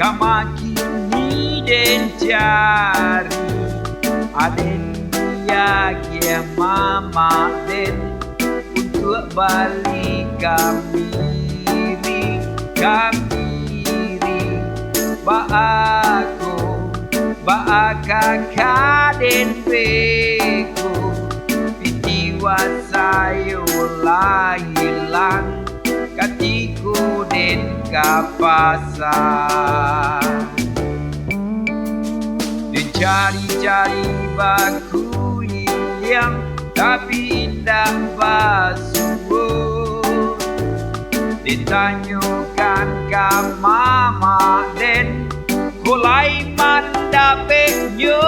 Kamakini den cari aden dia kia mama den untuk balik kamiri ba kakak den beko jiwa sayo lah hilang katiku den kapasar den cari-cari baku yang tapi indah basuh ditanyakan ke mama den kulai mandapeknya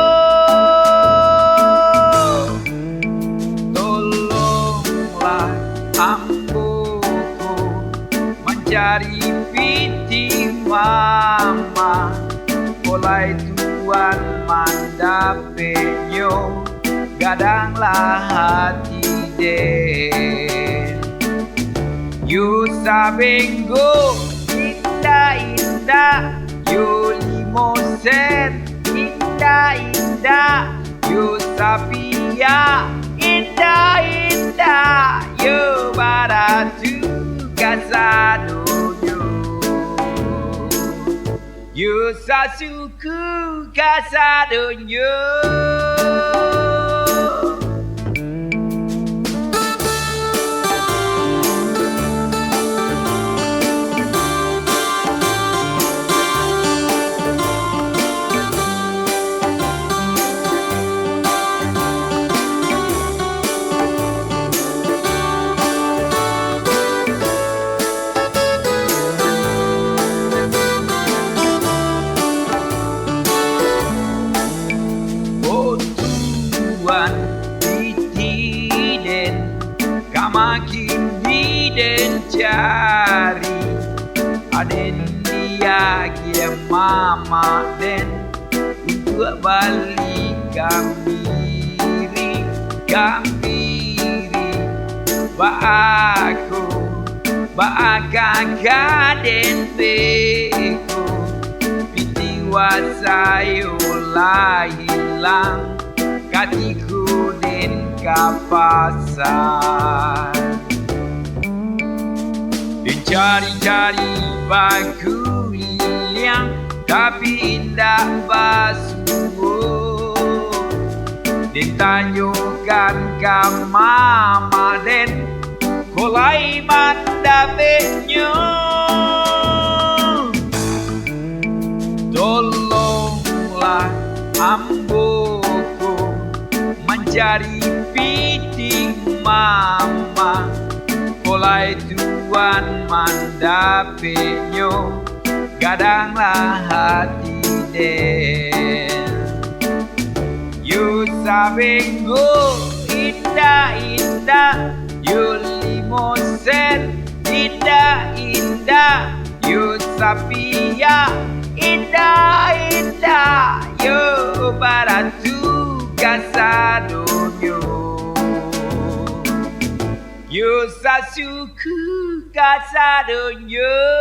tolonglah amboku mencari piti mama kulai tuan mandapeknya gadanglah hati den you sabenggo indah-indah you limosen indah-indah you sapia indah-indah you baratu kasadonyo you sasuku kasadonyo. Makin di den cari aden dia kia mama den untuk balik gambiri ba kakak den beko piti wasayo lah hilang katiku den kapasar den cari-cari baku yang tapi indah basuh den tanyakan ke mama den kulai mandapeknya tolonglah amboku mencari piting mama kulai tuan mandapeknya gadanglah hati den you sabenggo indah-indah you limosen indah-indah you sapia indah-indah you baratu kasadonyo you sasuku kasadonyo.